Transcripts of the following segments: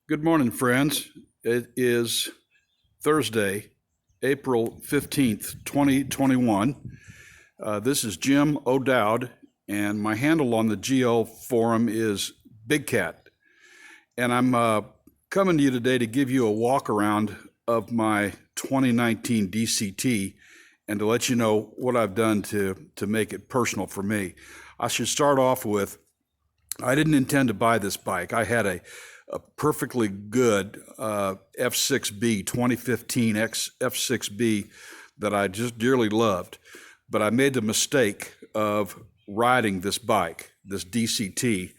Good morning, friends. It is Thursday, April 15th, 2021. This is Jim O'Dowd, and my handle on the GL forum is Big Cat. And I'm coming to you today to give you a walk around of my 2019 DCT and to let you know what I've done to make it personal for me. I should start off with, I didn't intend to buy this bike. I had a perfectly good F6B 2015 F6B that I just dearly loved, but I made the mistake of riding this bike, this DCT,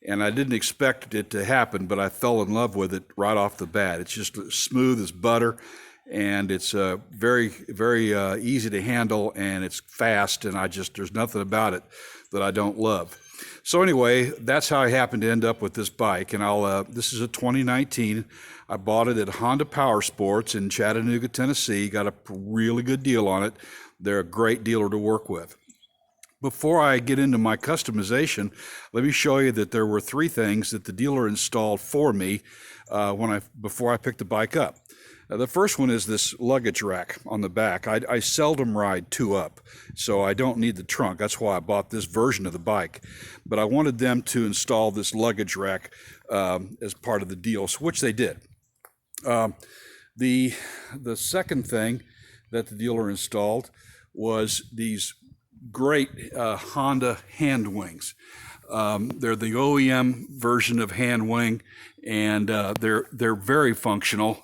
and I didn't expect it to happen, but I fell in love with it right off the bat. It's just smooth as butter, and it's very easy to handle, and it's fast, and there's nothing about it that I don't love. So anyway, that's how I happened to end up with this bike, and this is a 2019. I bought it at Honda Power Sports in Chattanooga, Tennessee. Got a really good deal on it. They're a great dealer to work with. Before I get into my customization, let me show you that there were three things that the dealer installed for me before I picked the bike up. The first one is this luggage rack on the back. I seldom ride two up, so I don't need the trunk. That's why I bought this version of the bike. But I wanted them to install this luggage rack as part of the deal, which they did. The second thing that the dealer installed was these great Honda hand wings. They're the OEM version of hand wing, and they're very functional.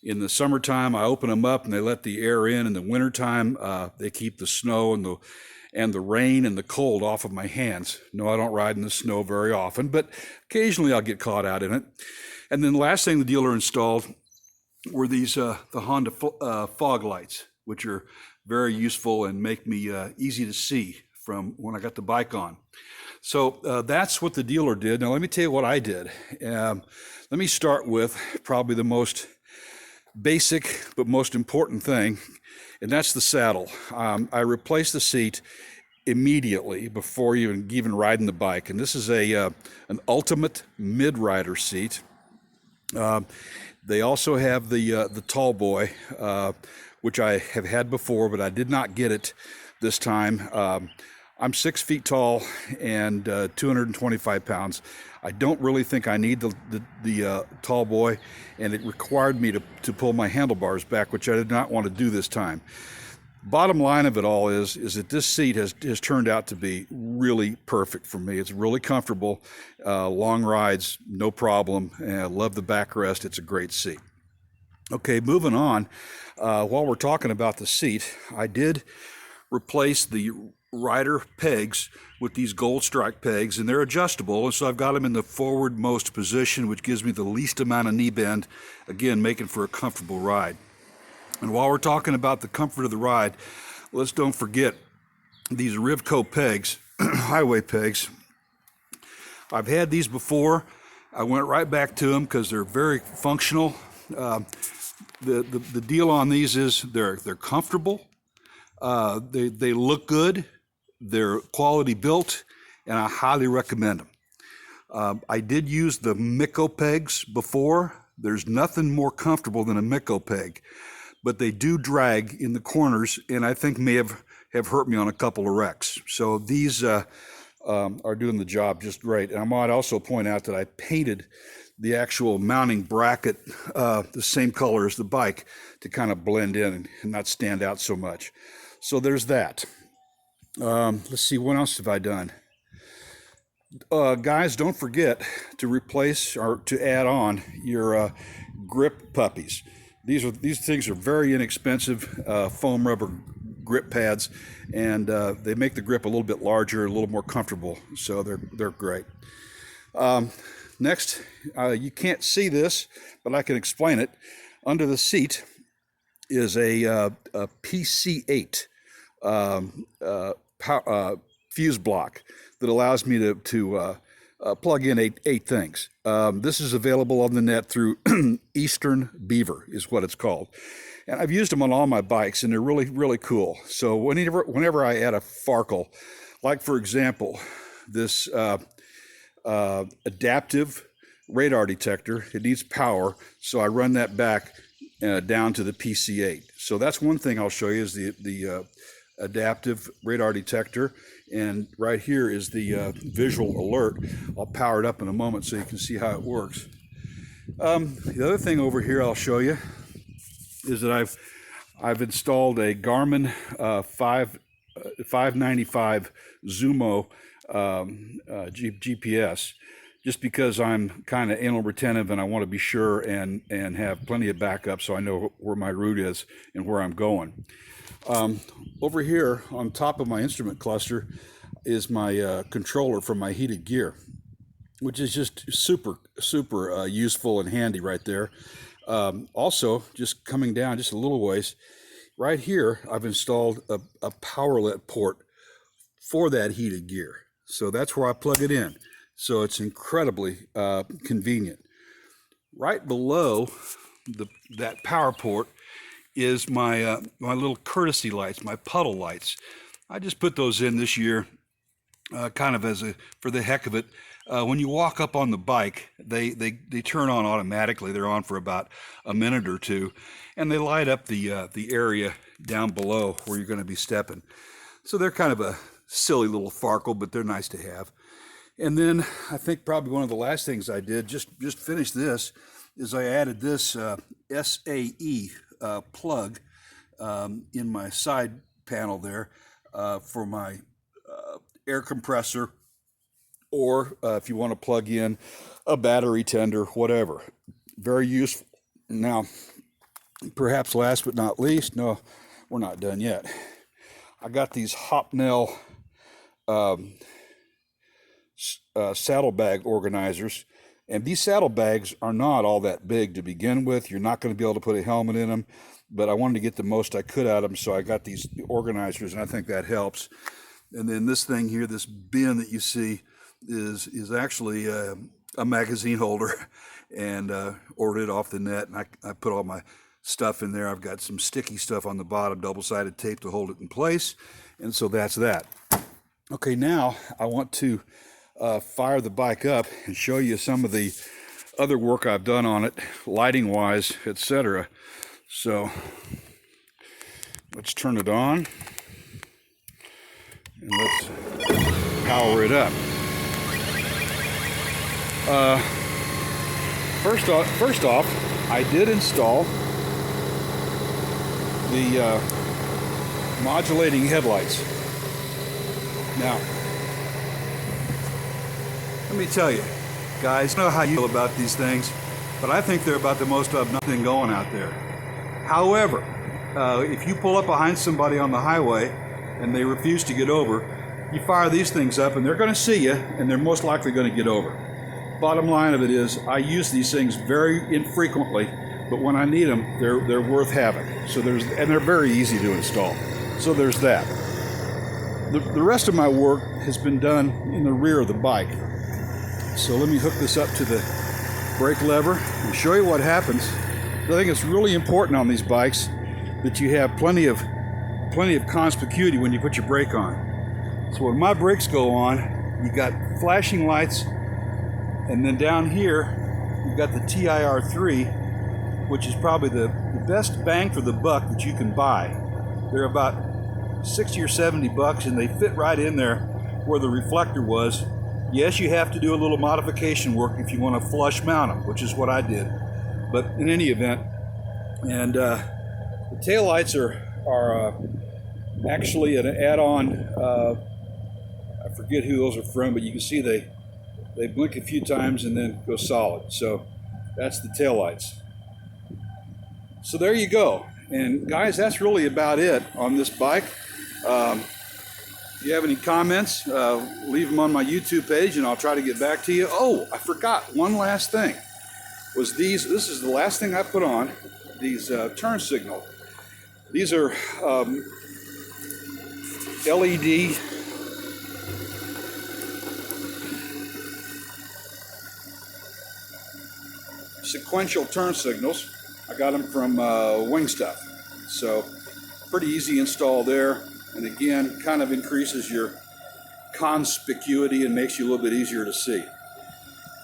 In the summertime, I open them up and they let the air in. In the wintertime, they keep the snow and the rain and the cold off of my hands. No, I don't ride in the snow very often, but occasionally I'll get caught out in it. And then the last thing the dealer installed were these the Honda fog lights, which are very useful and make me easy to see from when I got the bike on. So that's what the dealer did. Now let me tell you what I did. Let me start with probably the most basic but most important thing, and that's the saddle. I replaced the seat immediately before even riding the bike, and this is an ultimate mid-rider seat. They also have the tall boy, which I have had before, but I did not get it this time. I'm 6 feet tall and 225 pounds. I don't really think I need the tall boy, and it required me to pull my handlebars back, which I did not want to do this time. Bottom line of it all is that this seat has turned out to be really perfect for me. It's really comfortable, long rides, no problem, and I love the backrest. It's a great seat. Okay, moving on. While we're talking about the seat, I did replace the rider pegs with these gold strike pegs, and they're adjustable, and so I've got them in the forward-most position, which gives me the least amount of knee bend, again making for a comfortable ride. And while we're talking about the comfort of the ride, let's don't forget these Rivco pegs, highway pegs. I've had these before. I went right back to them because they're very functional. The deal on these is they're comfortable, they look good, they're quality built, and I highly recommend them. I did use the Mico pegs before. There's nothing more comfortable than a Mico peg, but they do drag in the corners, and I think may have hurt me on a couple of wrecks. So these are doing the job just great. And I might also point out that I painted the actual mounting bracket the same color as the bike to kind of blend in and not stand out so much. So there's that. Let's see, what else have I done? Guys, don't forget to replace or to add on your grip puppies. These things are very inexpensive foam rubber grip pads, and they make the grip a little bit larger, a little more comfortable. So they're great. Next, you can't see this, but I can explain it. Under the seat is a PC8 fuse block that allows me to plug in eight things. This is available on the net through Eastern Beaver is what it's called. And I've used them on all my bikes, and they're really cool. So whenever I add a Farkle, like for example, this adaptive radar detector. It needs power, so I run that back down to the PC8. So that's one thing I'll show you is the adaptive radar detector, and right here is the visual alert. I'll power it up in a moment so you can see how it works. The other thing over here I'll show you is that I've installed a Garmin 595 Zumo GPS, just because I'm kind of anal retentive and I want to be sure and have plenty of backup so I know where my route is and where I'm going. Over here on top of my instrument cluster is my controller for my heated gear, which is just super useful and handy right there. Also, just coming down just a little ways, right here I've installed a powerlet port for that heated gear. So that's where I plug it in. So it's incredibly convenient. Right below that power port is my little courtesy lights, my puddle lights. I just put those in this year, kind of for the heck of it. When you walk up on the bike, they turn on automatically. They're on for about a minute or two, and they light up the area down below where you're going to be stepping. So they're kind of a silly little farkle, but they're nice to have. And then I think probably one of the last things I did, just finished this, is I added this SAE plug in my side panel there for my air compressor, or if you want to plug in a battery tender, whatever. Very useful. Now, perhaps last but not least, no, we're not done yet. I got these Hopnell saddlebag organizers, and these saddlebags are not all that big to begin with. You're not going to be able to put a helmet in them, but I wanted to get the most I could out of them, so I got these organizers, and I think that helps. And then this thing here, this bin that you see, is actually a magazine holder, and ordered it off the net, and I put all my stuff in there. I've got some sticky stuff on the bottom, double-sided tape to hold it in place, and so that's that. Okay, now I want to fire the bike up and show you some of the other work I've done on it, lighting wise, etc. So let's turn it on and let's power it up. First off, I did install the modulating headlights. Now, let me tell you, guys, I don't know how you feel about these things, but I think they're about the most nothing going out there. However, if you pull up behind somebody on the highway and they refuse to get over, you fire these things up and they're going to see you, and they're most likely going to get over. Bottom line of it is, I use these things very infrequently, but when I need them, they're worth having. So and they're very easy to install. So there's that. The rest of my work has been done in the rear of the bike. So let me hook this up to the brake lever and show you what happens. I think it's really important on these bikes that you have plenty of conspicuity when you put your brake on. So when my brakes go on, you got flashing lights, and then down here you've got the TIR3, which is probably the best bang for the buck that you can buy. They're about 60 or 70 bucks, and they fit right in there where the reflector was. Yes, you have to do a little modification work if you want to flush mount them, which is what I did. But in any event, and the taillights are actually an add-on. I forget who those are from, but you can see they blink a few times and then go solid. So that's the taillights. So there you go. And guys, that's really about it on this bike. If you have any comments, leave them on my YouTube page and I'll try to get back to you. Oh, I forgot one last thing. This is the last thing I put on, these turn signal. These are LED sequential turn signals. I got them from Wing Stuff. So pretty easy install there. And again, kind of increases your conspicuity and makes you a little bit easier to see.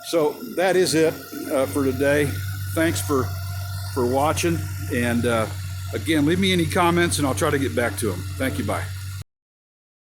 So that is it for today. Thanks for watching. And again, leave me any comments and I'll try to get back to them. Thank you. Bye.